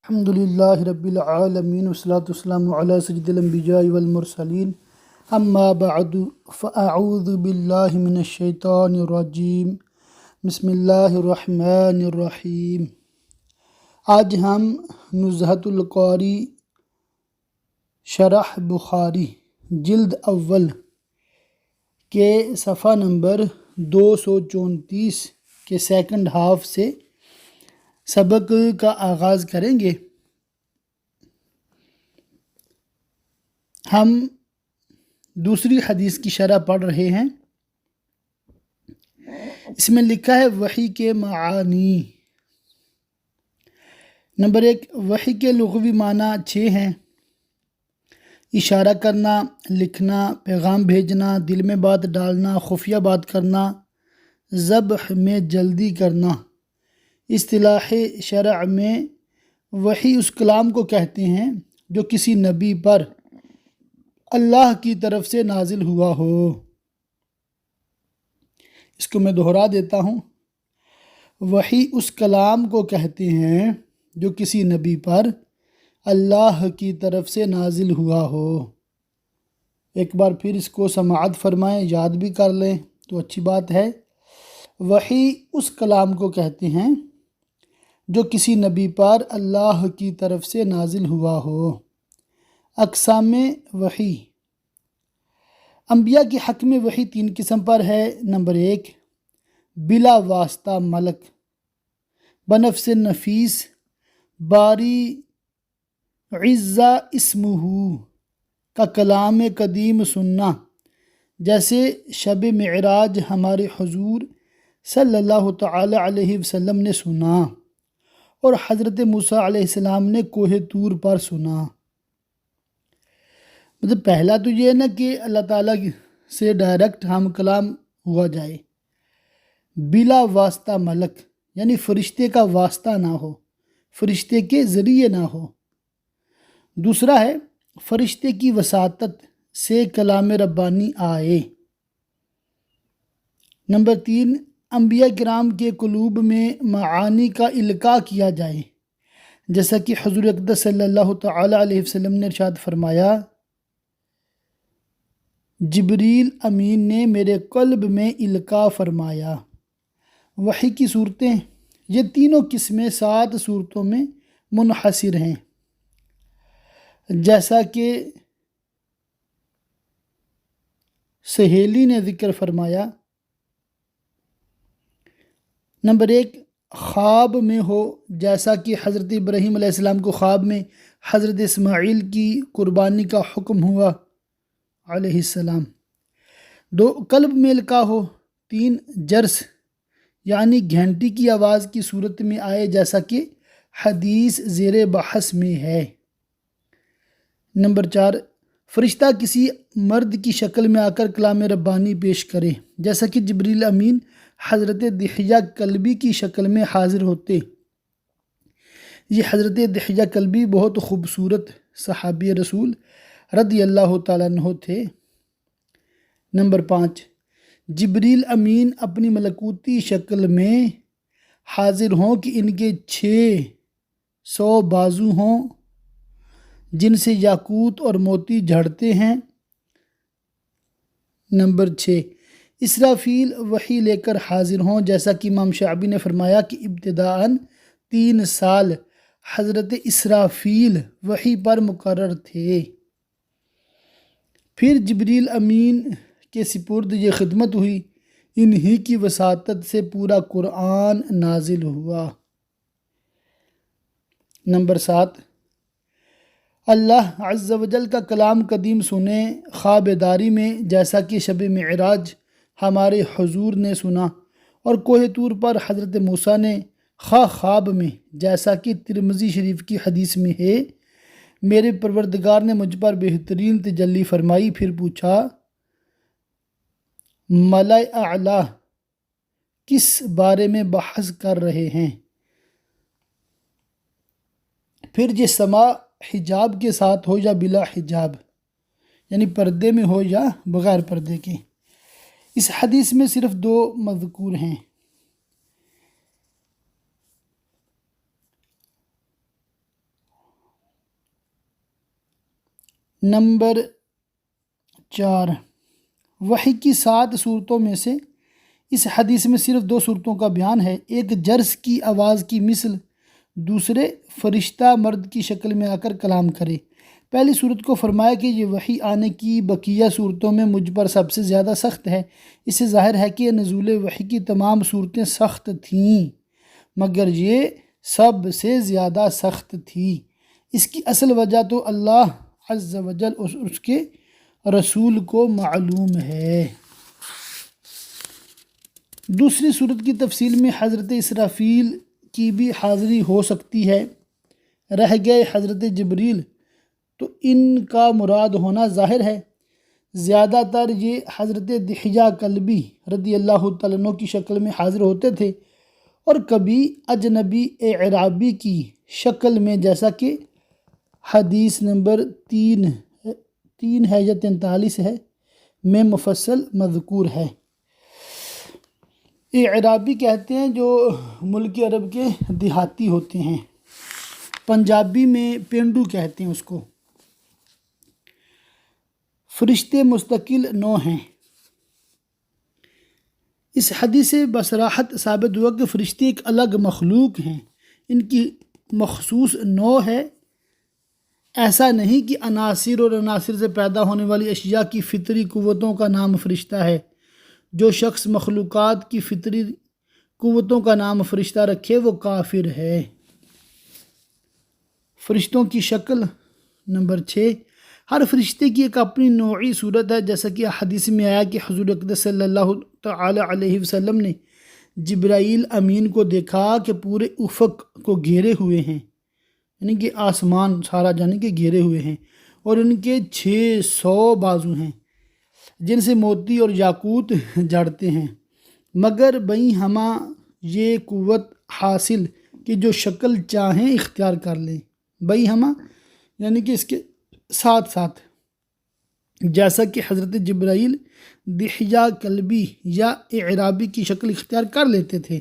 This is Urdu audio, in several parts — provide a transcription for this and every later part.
الحمد للہ رب العالمین والصلاة والسلام علی سید الانبیاء والمرسلین اما بعد فاعوذ باللہ من الشیطان الرجیم بسم اللہ الرحمن الرحیم۔ آج ہم نزہۃ القاری شرح بخاری جلد اول کے صفحہ نمبر 234 کے سیکنڈ ہاف سے سبق کا آغاز کریں گے۔ ہم دوسری حدیث کی شرح پڑھ رہے ہیں۔ اس میں لکھا ہے وحی کے معانی۔ نمبر 1، وحی کے لغوی معنی 6 ہیں: اشارہ کرنا، لکھنا، پیغام بھیجنا، دل میں بات ڈالنا، خفیہ بات کرنا، ذبح میں جلدی کرنا۔ اصطلاح شرع میں وحی اس کلام کو کہتے ہیں جو کسی نبی پر اللہ کی طرف سے نازل ہوا ہو۔ اس کو میں دہرا دیتا ہوں، وحی اس کلام کو کہتے ہیں جو کسی نبی پر اللہ کی طرف سے نازل ہوا ہو۔ ایک بار پھر اس کو سماعت فرمائیں، یاد بھی کر لیں تو اچھی بات ہے۔ وحی اس کلام کو کہتے ہیں جو کسی نبی پر اللہ کی طرف سے نازل ہوا ہو۔ اقسام وحی: انبیاء کے حق میں وحی 3 قسم پر ہے۔ نمبر 1، بلا واسطہ ملک، بنفس نفیس، باری عزا اسمہ کا کلام قدیم سننا، جیسے شب معراج ہمارے حضور صلی اللہ تعالی علیہ وسلم نے سنا اور حضرت موسیٰ علیہ السلام نے کوہ طور پر سنا۔ مطلب پہلا تو یہ ہے نا کہ اللہ تعالیٰ سے ڈائریکٹ ہم کلام ہوا جائے، بلا واسطہ ملک، یعنی فرشتے کا واسطہ نہ ہو، فرشتے کے ذریعے نہ ہو۔ دوسرا ہے فرشتے کی وساطت سے کلام ربانی آئے۔ نمبر 3، انبیاء کرام کے قلوب میں معانی کا القاء کیا جائے، جیسا کہ حضور اقدس صلی اللہ تعالی علیہ وسلم نے ارشاد فرمایا، جبریل امین نے میرے قلب میں القاء فرمایا۔ وحی کی صورتیں: یہ تینوں قسمیں 7 صورتوں میں منحصر ہیں، جیسا کہ سہیلی نے ذکر فرمایا۔ نمبر 1، خواب میں ہو، جیسا کہ حضرت ابراہیم علیہ السلام کو خواب میں حضرت اسماعیل کی قربانی کا حکم ہوا علیہ السلام۔ 2، قلب میں القاء ہو۔ 3، جرس یعنی گھنٹی کی آواز کی صورت میں آئے، جیسا کہ حدیث زیر بحث میں ہے۔ نمبر 4، فرشتہ کسی مرد کی شکل میں آ کر کلام ربانی پیش کرے، جیسا کہ جبریل امین حضرت دحیہ کلبی کی شکل میں حاضر ہوتے۔ یہ حضرت دحیہ کلبی بہت خوبصورت صحابی رسول رضی اللہ تعالیٰ عنہ تھے۔ نمبر 5، جبریل امین اپنی ملکوتی شکل میں حاضر ہوں کہ ان کے 600 بازو ہوں جن سے یاقوت اور موتی جھڑتے ہیں۔ نمبر 6، اسرافیل وحی لے کر حاضر ہوں، جیسا کہ امام شعبی نے فرمایا کہ ابتداءً 3 سال حضرت اسرافیل وحی پر مقرر تھے، پھر جبریل امین کے سپرد یہ خدمت ہوئی، انہی کی وساطت سے پورا قرآن نازل ہوا۔ نمبر 7، اللہ عز و جل کا کلام قدیم سنیں خواب بیداری میں، جیسا کہ شب معراج ہمارے حضور نے سنا اور کوہ طور پر حضرت موسیٰ نے خواب میں، جیسا کہ ترمذی شریف کی حدیث میں ہے، میرے پروردگار نے مجھ پر بہترین تجلی فرمائی، پھر پوچھا ملائے اعلیٰ کس بارے میں بحث کر رہے ہیں؟ پھر یہ سما حجاب کے ساتھ ہو یا بلا حجاب، یعنی پردے میں ہو یا بغیر پردے کے۔ اس حدیث میں صرف 2 مذکور ہیں۔ نمبر 4، وحی کی 7 صورتوں میں سے اس حدیث میں صرف 2 صورتوں کا بیان ہے، ایک جرس کی آواز کی مثل، دوسرے فرشتہ مرد کی شکل میں آ کر کلام کرے۔ پہلی صورت کو فرمایا کہ یہ وحی آنے کی بقیہ صورتوں میں مجھ پر سب سے زیادہ سخت ہے۔ اس سے ظاہر ہے کہ نزول وحی کی تمام صورتیں سخت تھیں، مگر یہ سب سے زیادہ سخت تھی۔ اس کی اصل وجہ تو اللہ عز و جل اور اس کے رسول کو معلوم ہے۔ دوسری صورت کی تفصیل میں حضرت اسرافیل کی بھی حاضری ہو سکتی ہے، رہ گئے حضرت جبریل، تو ان کا مراد ہونا ظاہر ہے۔ زیادہ تر یہ حضرت دحیہ کلبی رضی اللہ تعالیٰ عنہ کی شکل میں حاضر ہوتے تھے، اور کبھی اجنبی اعرابی کی شکل میں، جیسا کہ حدیث نمبر 3 ہے یا 43 ہے میں مفصل مذکور ہے۔ اعرابی کہتے ہیں جو ملک عرب کے دیہاتی ہوتے ہیں، پنجابی میں پینڈو کہتے ہیں اس کو۔ فرشتے مستقل نوع ہیں۔ اس حدیث سے بصراحت ثابت ہوا کہ فرشتے ایک الگ مخلوق ہیں، ان کی مخصوص نوع ہے۔ ایسا نہیں کہ عناصر اور عناصر سے پیدا ہونے والی اشیاء کی فطری قوتوں کا نام فرشتہ ہے۔ جو شخص مخلوقات کی فطری قوتوں کا نام فرشتہ رکھے وہ کافر ہے۔ فرشتوں کی شکل نمبر 6، ہر فرشتے کی ایک اپنی نوعی صورت ہے، جیسا کہ حدیث میں آیا کہ حضور اقدس صلی اللہ تعالی علیہ وسلم نے جبرائیل امین کو دیکھا کہ پورے افق کو گھیرے ہوئے ہیں، یعنی کہ آسمان سارا جانے کے گھیرے ہوئے ہیں، اور ان کے 600 بازو ہیں جن سے موتی اور یاقوت جڑتے ہیں، مگر بئی ہما یہ قوت حاصل کہ جو شکل چاہیں اختیار کر لیں۔ بئی ہما یعنی کہ اس کے ساتھ ساتھ، جیسا کہ حضرت جبرائیل دحیہ کلبی یا اعرابی کی شکل اختیار کر لیتے تھے،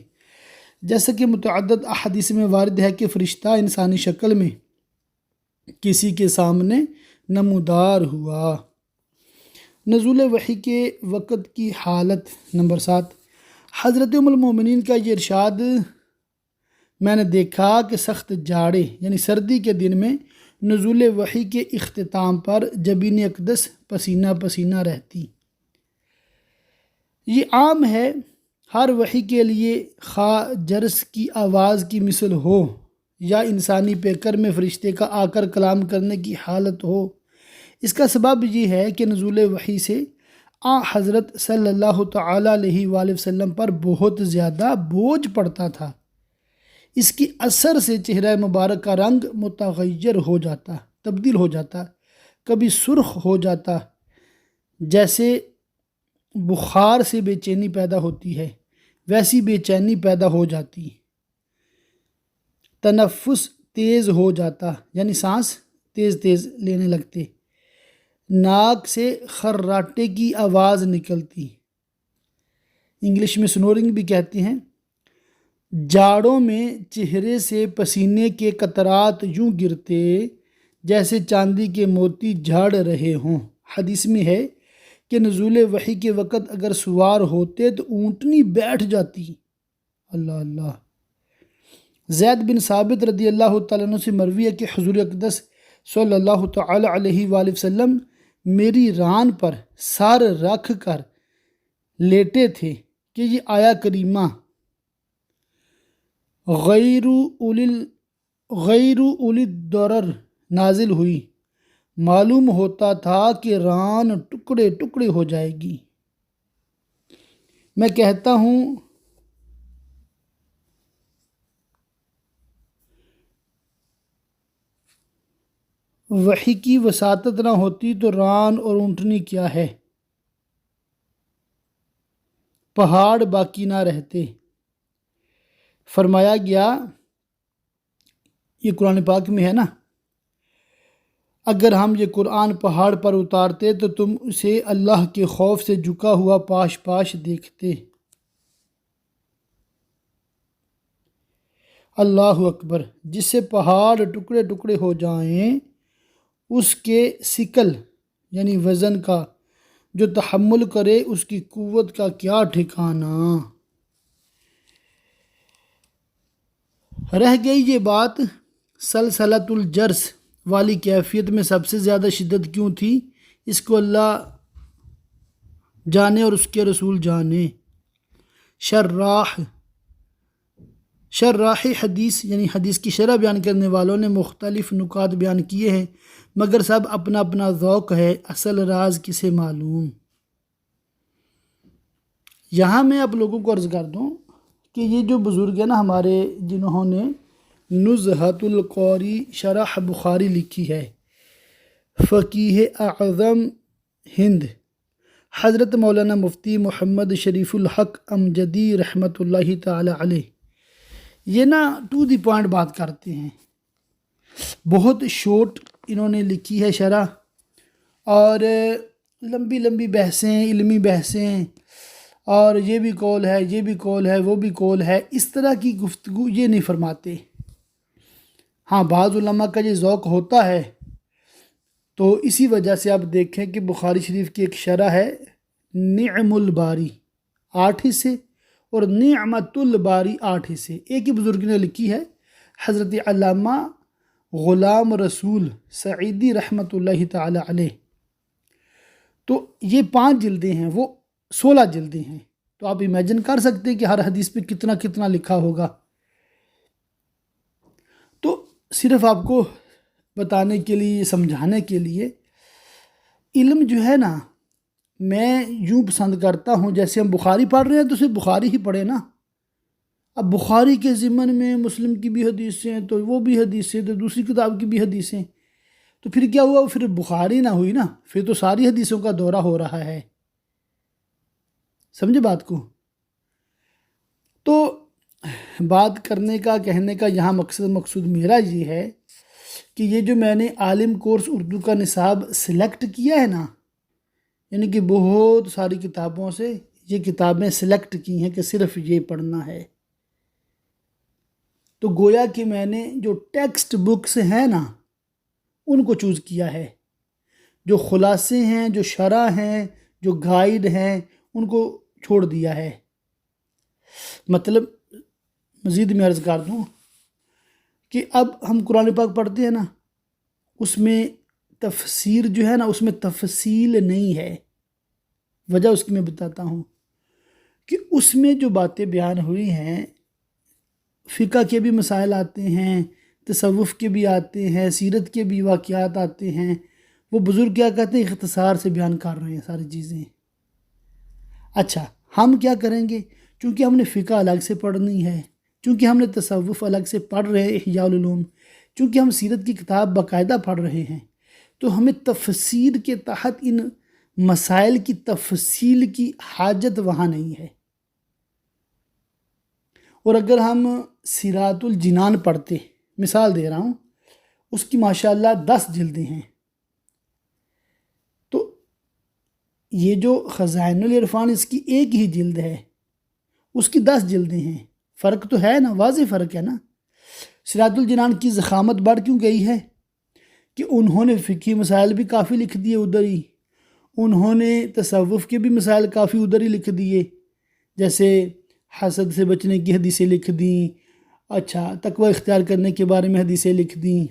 جیسا کہ متعدد احادیث میں وارد ہے کہ فرشتہ انسانی شکل میں کسی کے سامنے نمودار ہوا۔ نزول وحی کے وقت کی حالت نمبر 7، حضرت ام المومنین کا یہ ارشاد، میں نے دیکھا کہ سخت جاڑے یعنی سردی کے دن میں نزول وحی کے اختتام پر جبین اقدس پسینہ پسینہ رہتی۔ یہ عام ہے ہر وحی کے لیے، خواہ جرس کی آواز کی مثل ہو یا انسانی پیکر میں فرشتے کا آ کر کلام کرنے کی حالت ہو۔ اس کا سبب یہ ہے کہ نزول وحی سے حضرت صلی اللہ تعالی علیہ وآلہ وسلم پر بہت زیادہ بوجھ پڑتا تھا۔ اس کی اثر سے چہرہ مبارک کا رنگ متغیر ہو جاتا، تبدیل ہو جاتا، کبھی سرخ ہو جاتا، جیسے بخار سے بے چینی پیدا ہوتی ہے ویسی بے چینی پیدا ہو جاتی، تنفس تیز ہو جاتا یعنی سانس تیز تیز لینے لگتے، ناک سے خراٹے کی آواز نکلتی، انگلش میں سنورنگ بھی کہتے ہیں، جاڑوں میں چہرے سے پسینے کے قطرات یوں گرتے جیسے چاندی کے موتی جھڑ رہے ہوں۔ حدیث میں ہے کہ نزول وحی کے وقت اگر سوار ہوتے تو اونٹنی بیٹھ جاتی۔ اللہ اللہ۔ زید بن ثابت رضی اللہ تعالیٰ عنہ سے مروی ہے کہ حضور اقدس صلی اللہ تعالی علیہ وآلہ وسلم میری ران پر سر رکھ کر لیٹے تھے کہ یہ آیا کریمہ غیر اولی الضرر نازل ہوئی۔ معلوم ہوتا تھا کہ ران ٹکڑے ٹکڑے ہو جائے گی۔ میں کہتا ہوں وحی کی وساطت نہ ہوتی تو ران اور اونٹنی کیا ہے، پہاڑ باقی نہ رہتے۔ فرمایا گیا، یہ قرآن پاک میں ہے نا، اگر ہم یہ قرآن پہاڑ پر اتارتے تو تم اسے اللہ کے خوف سے جھکا ہوا پاش پاش دیکھتے۔ اللہ اکبر۔ جس سے پہاڑ ٹکڑے ٹکڑے ہو جائیں اس کے ثقل یعنی وزن کا، جو تحمل کرے اس کی قوت کا کیا ٹھکانہ۔ رہ گئی یہ بات سلسلۃ الجرس والی کیفیت میں سب سے زیادہ شدت کیوں تھی، اس کو اللہ جانے اور اس کے رسول جانے۔ شراح حدیث یعنی حدیث کی شرح بیان کرنے والوں نے مختلف نکات بیان کیے ہیں، مگر سب اپنا اپنا ذوق ہے، اصل راز کسے معلوم۔ یہاں میں آپ لوگوں کو عرض کر دوں کہ یہ جو بزرگ ہیں نا ہمارے، جنہوں نے نزہۃ القاری شرح بخاری لکھی ہے، فقیہ اعظم ہند حضرت مولانا مفتی محمد شریف الحق امجدی رحمۃ اللہ تعالی علیہ، یہ نا ٹو دی پوائنٹ بات کرتے ہیں، بہت شورٹ انہوں نے لکھی ہے شرح، اور لمبی لمبی بحثیں، علمی بحثیں، اور یہ بھی قول ہے، یہ بھی قول ہے، وہ بھی قول ہے، اس طرح کی گفتگو یہ نہیں فرماتے۔ ہاں بعض علماء کا یہ ذوق ہوتا ہے، تو اسی وجہ سے آپ دیکھیں کہ بخاری شریف کی ایک شرح ہے نعم الباری 8 حصے اور نعمت الباری 8 حصے، ایک ہی بزرگ نے لکھی ہے، حضرت علامہ غلام رسول سعیدی رحمۃ اللہ تعالی علیہ۔ تو یہ 5 جلدیں ہیں، وہ 16 جلدیں ہیں، تو آپ امیجن کر سکتے ہیں کہ ہر حدیث پہ کتنا کتنا لکھا ہوگا۔ تو صرف آپ کو بتانے کے لیے، سمجھانے کے لیے، علم جو ہے نا میں یوں پسند کرتا ہوں، جیسے ہم بخاری پڑھ رہے ہیں تو صرف بخاری ہی پڑھیں نا۔ اب بخاری کے ضمن میں مسلم کی بھی حدیثیں، تو وہ بھی حدیثیں، تو دوسری کتاب کی بھی حدیثیں، تو پھر کیا ہوا، پھر بخاری نہ ہوئی نا، پھر تو ساری حدیثوں کا دورہ ہو رہا ہے۔ سمجھے بات کو؟ تو بات کرنے کا، کہنے کا یہاں مقصود میرا یہ ہے کہ یہ جو میں نے عالم کورس اردو کا نصاب سلیکٹ کیا ہے نا، یعنی کہ بہت ساری کتابوں سے یہ کتابیں سلیکٹ کی ہیں کہ صرف یہ پڑھنا ہے، تو گویا کہ میں نے جو ٹیکسٹ بکس ہیں نا ان کو چوز کیا ہے، جو خلاصے ہیں، جو شرح ہیں، جو گائیڈ ہیں، ان کو چھوڑ دیا ہے۔ مطلب مزید میں عرض کر دوں کہ اب ہم قرآن پاک پڑھتے ہیں نا، اس میں تفسیر جو ہے نا، اس میں تفصیل نہیں ہے۔ وجہ اس کی میں بتاتا ہوں کہ اس میں جو باتیں بیان ہوئی ہیں، فقہ کے بھی مسائل آتے ہیں، تصوف کے بھی آتے ہیں، سیرت کے بھی واقعات آتے ہیں، وہ بزرگ کیا کہتے ہیں، اختصار سے بیان کر رہے ہیں ساری چیزیں۔ اچھا ہم کیا کریں گے، چونکہ ہم نے فقہ الگ سے پڑھنی ہے، چونکہ ہم نے تصوف الگ سے پڑھ رہے ہیں احیاء العلوم، چونکہ ہم سیرت کی کتاب باقاعدہ پڑھ رہے ہیں، تو ہمیں تفسیر کے تحت ان مسائل کی تفصیل کی حاجت وہاں نہیں ہے۔ اور اگر ہم سراۃ الجنان پڑھتے، مثال دے رہا ہوں، اس کی ماشاءاللہ 10 جلدیں ہیں، تو یہ جو خزائن العرفان اس کی ایک ہی جلد ہے، اس کی 10 جلدیں ہیں، فرق تو ہے نا، واضح فرق ہے نا۔ سراۃ الجنان کی ضخامت بڑھ کیوں گئی ہے کہ انہوں نے فقہی مسائل بھی کافی لکھ دیے ادھر ہی، انہوں نے تصوف کے بھی مسائل کافی ادھر ہی لکھ دیے، جیسے حسد سے بچنے کی حدیثیں لکھ دیں، اچھا تقوی اختیار کرنے کے بارے میں حدیثیں لکھ دیں،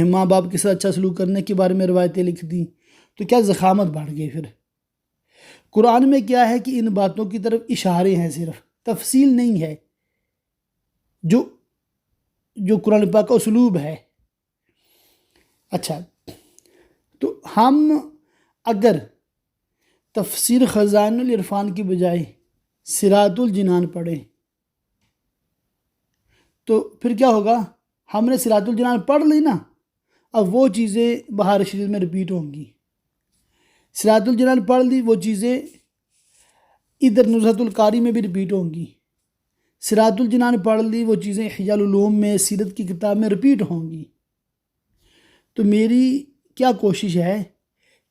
ماں باپ کے ساتھ اچھا سلوک کرنے کے بارے میں روایتیں لکھ دیں، تو کیا ضخامت بڑھ گئی۔ پھر قرآن میں کیا ہے کہ ان باتوں کی طرف اشارے ہیں، صرف تفصیل نہیں ہے، جو قرآن پاک کا اسلوب ہے۔ اچھا تو ہم اگر تفسیر خزائن العرفان کی بجائے سراۃ الجنان پڑھیں تو پھر کیا ہوگا، ہم نے سراۃ الجنان پڑھ لی نا، اب وہ چیزیں بہار شریف میں رپیٹ ہوں گی۔ سراۃ الجنان پڑھ لی، وہ چیزیں ادھر نزہۃ القاری میں بھی رپیٹ ہوں گی۔ سراۃ الجنان پڑھ لی، وہ چیزیں احیاء العلوم میں، سیرت کی کتاب میں رپیٹ ہوں گی۔ تو میری کیا کوشش ہے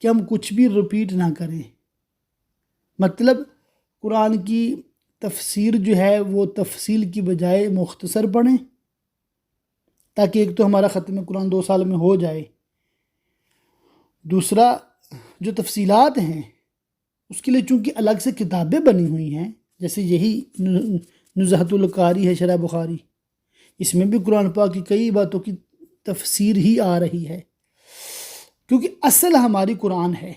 کہ ہم کچھ بھی رپیٹ نہ کریں، مطلب قرآن کی تفسیر جو ہے وہ تفصیل کی بجائے مختصر پڑھیں، تاکہ ایک تو ہمارا ختم قرآن 2 سال میں ہو جائے، دوسرا جو تفصیلات ہیں اس کے لیے چونکہ الگ سے کتابیں بنی ہوئی ہیں، جیسے یہی نزہۃ القاری ہے شرح بخاری، اس میں بھی قرآن پاک کی کئی باتوں کی تفسیر ہی آ رہی ہے، کیونکہ اصل ہماری قرآن ہے،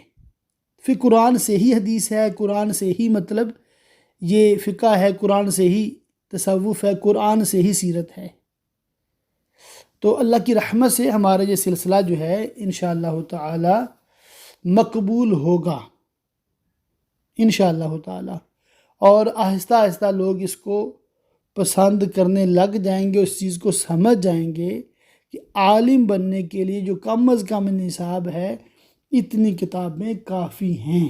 پھر قرآن سے ہی حدیث ہے، قرآن سے ہی مطلب یہ فقہ ہے، قرآن سے ہی تصوف ہے، قرآن سے ہی سیرت ہے۔ تو اللہ کی رحمت سے ہمارا یہ سلسلہ جو ہے انشاءاللہ تعالی مقبول ہوگا انشاءاللہ تعالی، اور آہستہ آہستہ لوگ اس کو پسند کرنے لگ جائیں گے، اس چیز کو سمجھ جائیں گے کہ عالم بننے کے لیے جو کم از کم نصاب ہے اتنی کتابیں کافی ہیں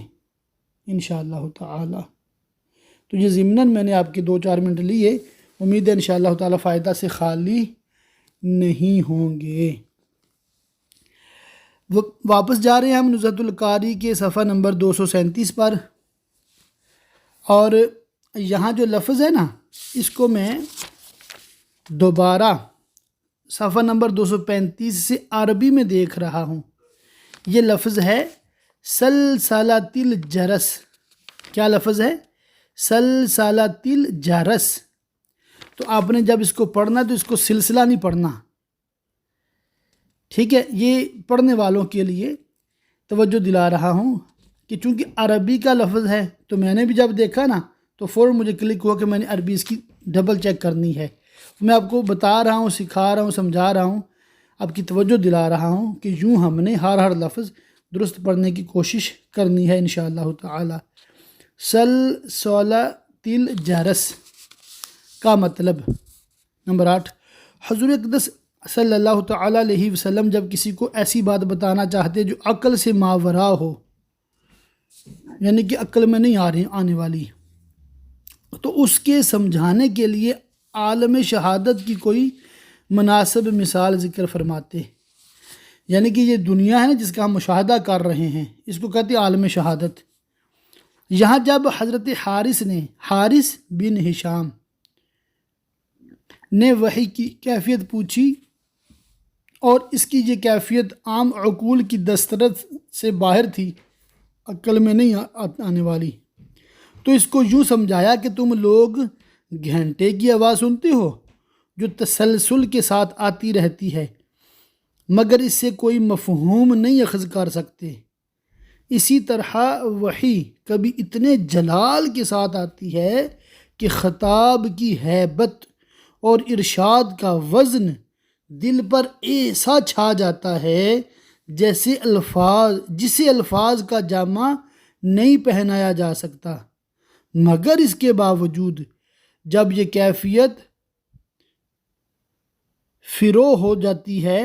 انشاءاللہ تعالی۔ تو یہ ضمناً میں نے آپ کے 2-4 منٹ لیے، امید ہے انشاءاللہ تعالی فائدہ سے خالی نہیں ہوں گے۔ واپس جا رہے ہیں ہم نزہۃ القاری کے صفحہ نمبر 237 پر، اور یہاں جو لفظ ہے نا اس کو میں دوبارہ صفحہ نمبر 235 سے عربی میں دیکھ رہا ہوں۔ یہ لفظ ہے سلسلۃ الجرس۔ کیا لفظ ہے؟ سلسلۃ الجرس۔ تو آپ نے جب اس کو پڑھنا تو اس کو سلسلہ نہیں پڑھنا، ٹھیک ہے؟ یہ پڑھنے والوں کے لیے توجہ دلا رہا ہوں کہ چونکہ عربی کا لفظ ہے تو میں نے بھی جب دیکھا نا تو فوراً مجھے کلک ہوا کہ میں نے عربی اس کی ڈبل چیک کرنی ہے۔ میں آپ کو بتا رہا ہوں، سکھا رہا ہوں، سمجھا رہا ہوں، آپ کی توجہ دلا رہا ہوں کہ یوں ہم نے ہر لفظ درست پڑھنے کی کوشش کرنی ہے انشاءاللہ تعالی۔ سلسلۃ الجرس کا مطلب نمبر 8، حضور اقدس صلی اللہ تعالی علیہ وسلم جب کسی کو ایسی بات بتانا چاہتے جو عقل سے ماورا ہو، یعنی کہ عقل میں نہیں آنے والی، تو اس کے سمجھانے کے لیے عالم شہادت کی کوئی مناسب مثال ذکر فرماتے، یعنی کہ یہ دنیا ہے نا جس کا ہم مشاہدہ کر رہے ہیں، اس کو کہتے ہیں عالم شہادت۔ یہاں جب حضرت حارث بن ہشام نے وحی کی کیفیت پوچھی اور اس کی یہ کیفیت عام عقول کی دسترس سے باہر تھی، عقل میں نہیں آنے والی، تو اس کو یوں سمجھایا کہ تم لوگ گھنٹے کی آواز سنتے ہو جو تسلسل کے ساتھ آتی رہتی ہے مگر اس سے کوئی مفہوم نہیں اخذ کر سکتے، اسی طرح وحی کبھی اتنے جلال کے ساتھ آتی ہے کہ خطاب کی ہیبت اور ارشاد کا وزن دل پر ایسا چھا جاتا ہے جیسے جسے الفاظ کا جامہ نہیں پہنایا جا سکتا، مگر اس کے باوجود جب یہ کیفیت فرو ہو جاتی ہے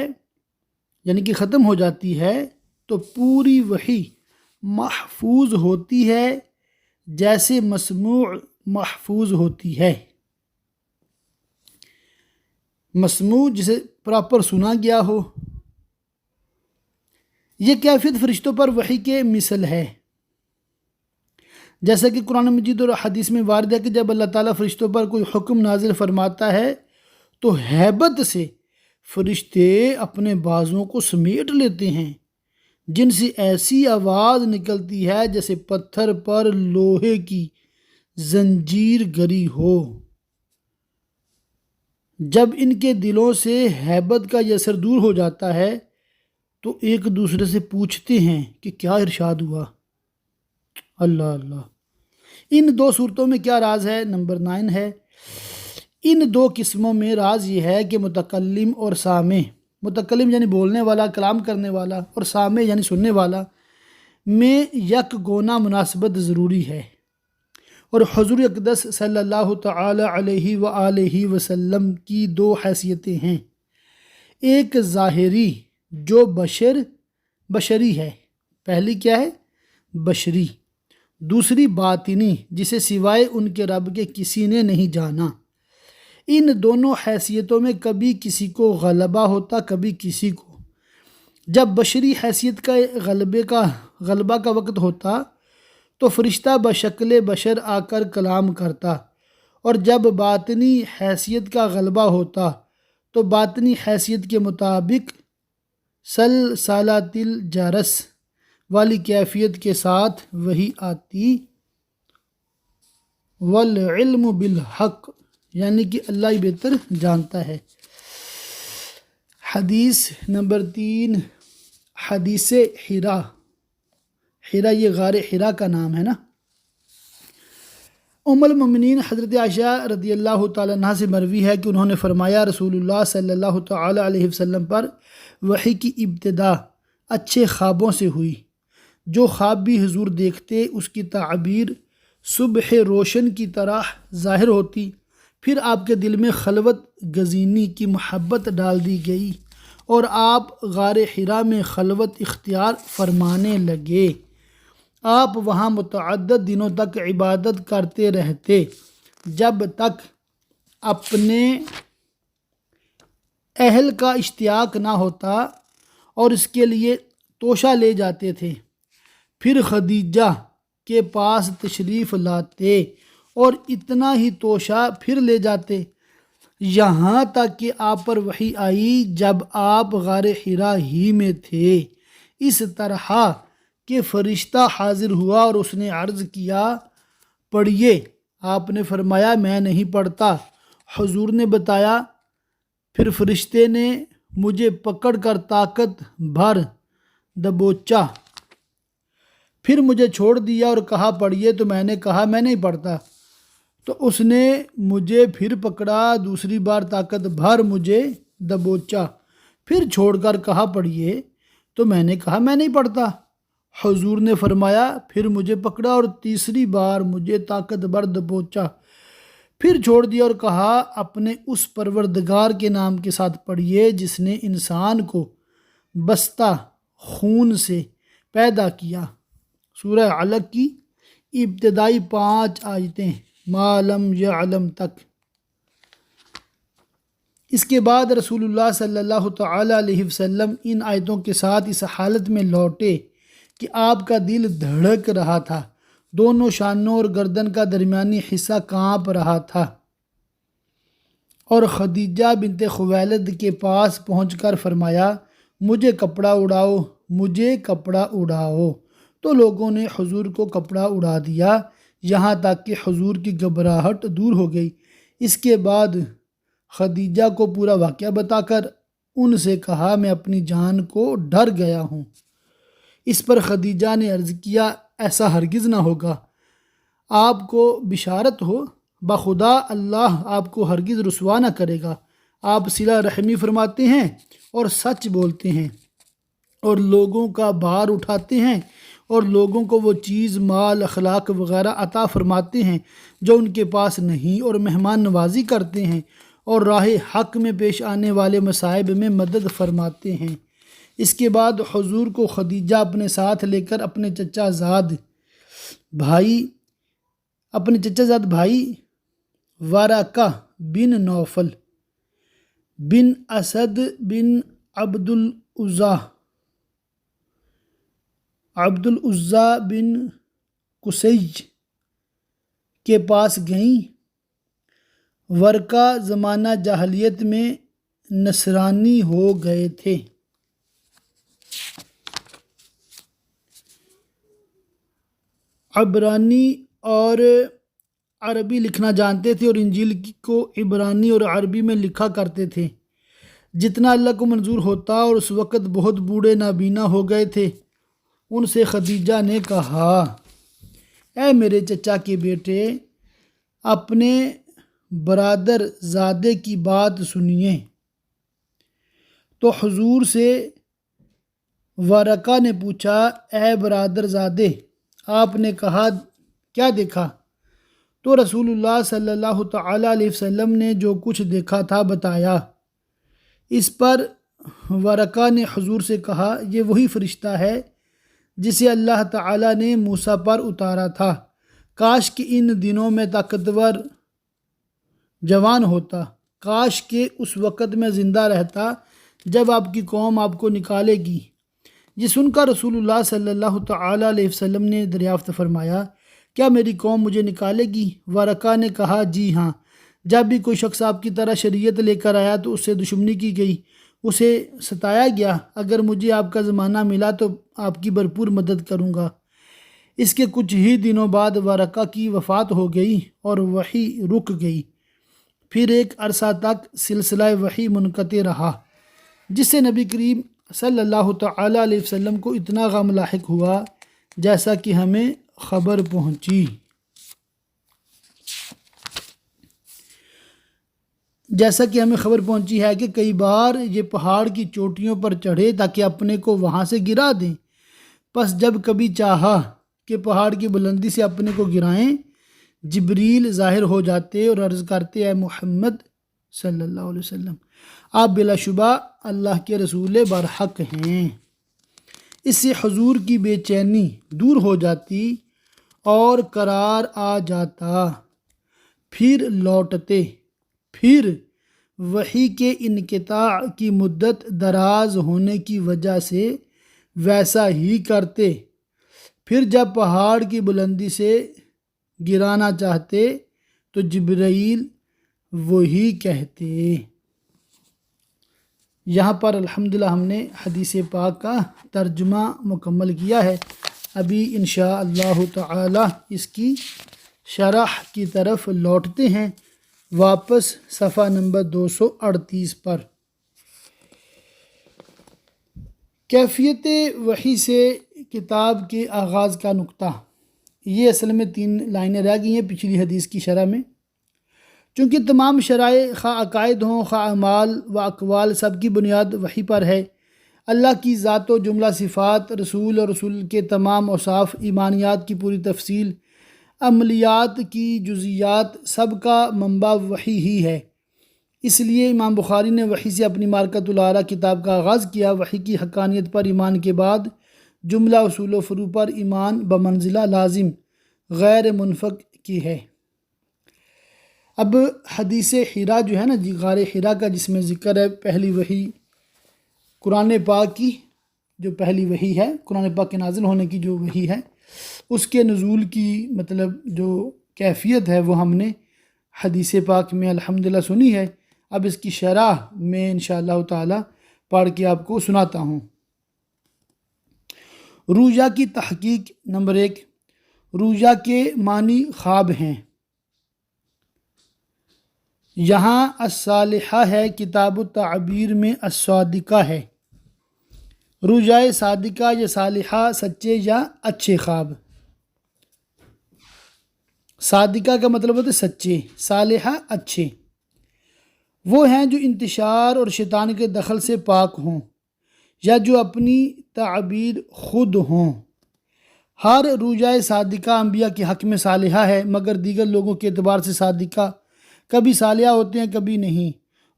یعنی کہ ختم ہو جاتی ہے تو پوری وحی محفوظ ہوتی ہے جیسے مسموع محفوظ ہوتی ہے۔ مسموع جسے پراپر سنا گیا ہو، یہ کیفیت فرشتوں پر وحی کے مثل ہے، جیسا کہ قرآن مجید اور حدیث میں وارد ہے کہ جب اللہ تعالیٰ فرشتوں پر کوئی حکم نازل فرماتا ہے تو ہیبت سے فرشتے اپنے بازوؤں کو سمیٹ لیتے ہیں، جن سے ایسی آواز نکلتی ہے جیسے پتھر پر لوہے کی زنجیر گری ہو۔ جب ان کے دلوں سے ہیبت کا یہ اثر دور ہو جاتا ہے تو ایک دوسرے سے پوچھتے ہیں کہ کیا ارشاد ہوا۔ اللہ اللہ، ان دو صورتوں میں کیا راز ہے؟ نمبر 9 ہے، ان دو قسموں میں راز یہ ہے کہ متکلم اور سامع، متکلم یعنی بولنے والا، کلام کرنے والا، اور سامع یعنی سننے والا میں یک گونا مناسبت ضروری ہے، اور حضور اقدس صلی اللہ تعالی علیہ وآلہ وسلم کی 2 حیثیتیں ہیں، ایک ظاہری جو بشری ہے، پہلی کیا ہے؟ بشری، دوسری باطنی جسے سوائے ان کے رب کے کسی نے نہیں جانا۔ ان دونوں حیثیتوں میں کبھی کسی کو غلبہ ہوتا، کبھی کسی کو۔ جب بشری حیثیت کا غلبہ کا وقت ہوتا تو فرشتہ بشکل بشر آ کر کلام کرتا، اور جب باطنی حیثیت کا غلبہ ہوتا تو باطنی حیثیت کے مطابق سلسلۃ الجرس والی کیفیت کے ساتھ وحی آتی، والعلم بالحق، یعنی کہ اللہ ہی بہتر جانتا ہے۔ حدیث نمبر 3، حدیث حرا۔ حرا یہ غار حرا کا نام ہے نا۔ ام المؤمنین حضرت عائشہ رضی اللہ تعالیٰ عنہ سے مروی ہے کہ انہوں نے فرمایا رسول اللہ صلی اللہ تعالیٰ علیہ وسلم پر وحی کی ابتدا اچھے خوابوں سے ہوئی۔ جو خواب بھی حضور دیکھتے اس کی تعبیر صبح روشن کی طرح ظاہر ہوتی، پھر آپ کے دل میں خلوت گزینی کی محبت ڈال دی گئی اور آپ غار حرا میں خلوت اختیار فرمانے لگے۔ آپ وہاں متعدد دنوں تک عبادت کرتے رہتے جب تک اپنے اہل کا اشتیاق نہ ہوتا اور اس کے لیے توشہ لے جاتے تھے، پھر خدیجہ کے پاس تشریف لاتے اور اتنا ہی توشہ پھر لے جاتے، یہاں تک کہ آپ پر وحی آئی جب آپ غار حرا ہی میں تھے۔ اس طرح کہ فرشتہ حاضر ہوا اور اس نے عرض کیا پڑھیے، آپ نے فرمایا میں نہیں پڑھتا۔ حضور نے بتایا، پھر فرشتے نے مجھے پکڑ کر طاقت بھر دبوچا، پھر مجھے چھوڑ دیا اور کہا پڑھیے، تو میں نے کہا میں نہیں پڑھتا۔ تو اس نے مجھے پھر پکڑا، دوسری بار طاقت بھر مجھے دبوچا، پھر چھوڑ کر کہا پڑھیے، تو میں نے کہا میں نہیں پڑھتا۔ حضور نے فرمایا پھر مجھے پکڑا اور تیسری بار مجھے طاقت بھر دبوچا، پھر چھوڑ دیا اور کہا اپنے اس پروردگار کے نام کے ساتھ پڑھیے جس نے انسان کو بستہ خون سے پیدا کیا۔ سورہ علق کی ابتدائی 5 آیتیں ما لم یعلم تک۔ اس کے بعد رسول اللہ صلی اللہ تعالیٰ علیہ وسلم ان آیتوں کے ساتھ اس حالت میں لوٹے کہ آپ کا دل دھڑک رہا تھا، دونوں شانوں اور گردن کا درمیانی حصہ کانپ رہا تھا، اور خدیجہ بنت خویلد کے پاس پہنچ کر فرمایا مجھے کپڑا اڑاؤ، مجھے کپڑا اڑاؤ۔ تو لوگوں نے حضور کو کپڑا اڑا دیا، یہاں تک کہ حضور کی گھبراہٹ دور ہو گئی۔ اس کے بعد خدیجہ کو پورا واقعہ بتا کر ان سے کہا میں اپنی جان کو ڈر گیا ہوں۔ اس پر خدیجہ نے عرض کیا ایسا ہرگز نہ ہوگا، آپ کو بشارت ہو، بخدا اللہ آپ کو ہرگز رسوا نہ کرے گا۔ آپ صلہ رحمی فرماتے ہیں اور سچ بولتے ہیں اور لوگوں کا بھار اٹھاتے ہیں اور لوگوں کو وہ چیز مال اخلاق وغیرہ عطا فرماتے ہیں جو ان کے پاس نہیں، اور مہمان نوازی کرتے ہیں اور راہ حق میں پیش آنے والے مصائب میں مدد فرماتے ہیں۔ اس کے بعد حضور کو خدیجہ اپنے ساتھ لے کر اپنے چچا زاد بھائی ورقہ بن نوفل بن اسد بن عبد العزیٰ بن قصیج کے پاس گئیں۔ ورقہ زمانہ جاہلیت میں نصرانی ہو گئے تھے۔ عبرانی اور عربی لکھنا جانتے تھے اور انجیل کو عبرانی اور عربی میں لکھا کرتے تھے جتنا اللہ کو منظور ہوتا، اور اس وقت بہت بوڑھے نابینا ہو گئے تھے۔ ان سے خدیجہ نے کہا اے میرے چچا کے بیٹے، اپنے برادر زادے کی بات سنیے۔ تو حضور سے ورقہ نے پوچھا اے برادر زادے، آپ نے کہا کیا دیکھا؟ تو رسول اللہ صلی اللہ تعالیٰ علیہ وسلم نے جو کچھ دیکھا تھا بتایا۔ اس پر ورقہ نے حضور سے کہا یہ وہی فرشتہ ہے جسے اللہ تعالیٰ نے موسیٰ پر اتارا تھا، کاش کہ ان دنوں میں طاقتور جوان ہوتا، کاش کہ اس وقت میں زندہ رہتا جب آپ کی قوم آپ کو نکالے گی۔ یہ سن کر رسول اللہ صلی اللہ تعالیٰ علیہ وسلم نے دریافت فرمایا کیا میری قوم مجھے نکالے گی؟ ورقہ نے کہا جی ہاں، جب بھی کوئی شخص آپ کی طرح شریعت لے کر آیا تو اس سے دشمنی کی گئی اسے ستایا گیا، اگر مجھے آپ کا زمانہ ملا تو آپ کی بھرپور مدد کروں گا۔ اس کے کچھ ہی دنوں بعد ورقہ کی وفات ہو گئی اور وحی رک گئی۔ پھر ایک عرصہ تک سلسلہ وحی منقطع رہا، جس سے نبی کریم صلی اللہ تعالیٰ علیہ وسلم کو اتنا غم لاحق ہوا جیسا کہ ہمیں خبر پہنچی۔ ہے کہ کئی بار یہ پہاڑ کی چوٹیوں پر چڑھے تاکہ اپنے کو وہاں سے گرا دیں، پس جب کبھی چاہا کہ پہاڑ کی بلندی سے اپنے کو گرائیں، جبریل ظاہر ہو جاتے اور عرض کرتے، اے محمد صلی اللہ علیہ وسلم، آپ بلا شبہ اللہ کے رسول برحق ہیں۔ اس سے حضور کی بے چینی دور ہو جاتی اور قرار آ جاتا، پھر لوٹتے، پھر وحی کے انقطاع کی مدت دراز ہونے کی وجہ سے ویسا ہی کرتے، پھر جب پہاڑ کی بلندی سے گرانا چاہتے تو جبرائیل وہی کہتے۔ یہاں پر الحمدللہ ہم نے حدیث پاک کا ترجمہ مکمل کیا ہے۔ ابھی انشاءاللہ تعالی اس کی شرح کی طرف لوٹتے ہیں، واپس صفحہ نمبر 238 پر۔ کیفیت وحی سے کتاب کے آغاز کا نقطہ، یہ اصل میں 3 لائنیں رہ گئی ہیں پچھلی حدیث کی شرح میں۔ چونکہ تمام شرائع خواہ عقائد ہوں خواہ اعمال و اقوال، سب کی بنیاد وحی پر ہے۔ اللہ کی ذات و جملہ صفات، رسول اور رسول کے تمام اوصاف، ایمانیات کی پوری تفصیل، عملیات کی جزیات، سب کا منبع وحی ہی ہے۔ اس لیے امام بخاری نے وحی سے اپنی معرکۃ الاعلیٰ کتاب کا آغاز کیا۔ وحی کی حقانیت پر ایمان کے بعد جملہ اصول و فروع پر ایمان بمنزلہ لازم غیر منفک کی ہے۔ اب حدیث حرا جو ہے نا جی، غار حرا کا، جس میں ذکر ہے پہلی وحی قرآن پاک کی، جو پہلی وحی ہے قرآن پاک کے نازل ہونے کی جو وحی ہے، اس کے نزول کی مطلب جو کیفیت ہے وہ ہم نے حدیث پاک میں الحمدللہ سنی ہے۔ اب اس کی شرح میں انشاءاللہ تعالی پڑھ کے آپ کو سناتا ہوں۔ رؤیا کی تحقیق۔ نمبر 1، رؤیا کے معنی خواب ہیں۔ یہاں الصالحہ ہے، کتاب التعبیر میں الصادقہ ہے۔ رؤیائے صادقہ یا صالحہ سچے یا اچھے خواب۔ صادقہ کا مطلب ہوتا ہے سچے، صالحہ اچھے۔ وہ ہیں جو انتشار اور شیطان کے دخل سے پاک ہوں، یا جو اپنی تعبیر خود ہوں۔ ہر رؤیائے صادقہ انبیاء کے حق میں صالحہ ہے، مگر دیگر لوگوں کے اعتبار سے صادقہ کبھی صالحہ ہوتے ہیں کبھی نہیں۔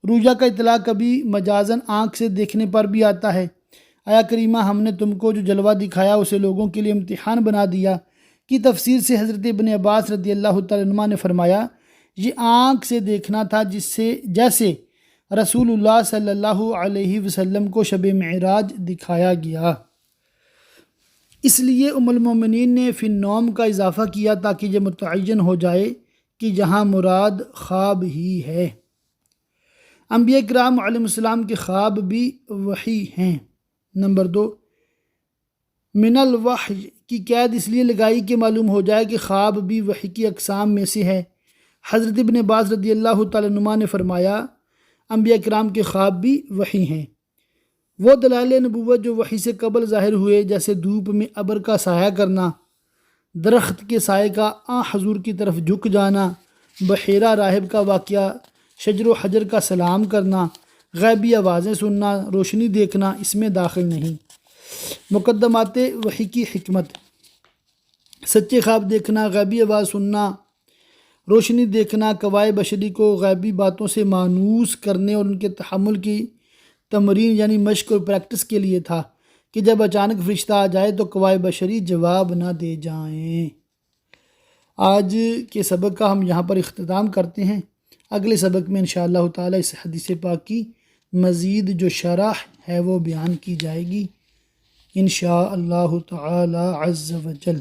رؤیا کا اطلاق کبھی مجازاً آنکھ سے دیکھنے پر بھی آتا ہے۔ آیا کریمہ، ہم نے تم کو جو جلوہ دکھایا اسے لوگوں کے لیے امتحان بنا دیا کی تفسیر سے حضرت ابن عباس رضی اللہ تعالیٰ عنہ نے فرمایا، یہ آنکھ سے دیکھنا تھا، جیسے رسول اللہ صلی اللہ علیہ وسلم کو شب معراج دکھایا گیا۔ اس لیے ام المومنین نے فی النوم کا اضافہ کیا تاکہ یہ متعین ہو جائے کہ یہاں مراد خواب ہی ہے۔ انبیاء کرام علیہ السلام کے خواب بھی وحی ہیں۔ نمبر 2، من الوحی کی قید اس لیے لگائی کہ معلوم ہو جائے کہ خواب بھی وحی کی اقسام میں سے ہے۔ حضرت ابن عباس رضی اللہ تعالیٰ عنہ نے فرمایا، انبیاء کرام کے خواب بھی وحی ہیں۔ وہ دلائل نبوت جو وحی سے قبل ظاہر ہوئے، جیسے دھوپ میں ابر کا سایہ کرنا، درخت کے سائے کا حضور کی طرف جھک جانا، بحیرہ راہب کا واقعہ، شجر و حجر کا سلام کرنا، غیبی آوازیں سننا، روشنی دیکھنا، اس میں داخل نہیں۔ مقدمات وحی کی حکمت۔ سچے خواب دیکھنا، غیبی آواز سننا، روشنی دیکھنا کوائے بشری کو غیبی باتوں سے مانوس کرنے اور ان کے تحمل کی تمرین یعنی مشق اور پریکٹس کے لیے تھا کہ جب اچانک فرشتہ آ جائے تو کوائے بشری جواب نہ دے جائیں۔ آج کے سبق کا ہم یہاں پر اختتام کرتے ہیں۔ اگلے سبق میں انشاءاللہ تعالی اس حدیث پاک کی مزید جو شرح ہے وہ بیان کی جائے گی انشاءاللہ تعالی عز و جل۔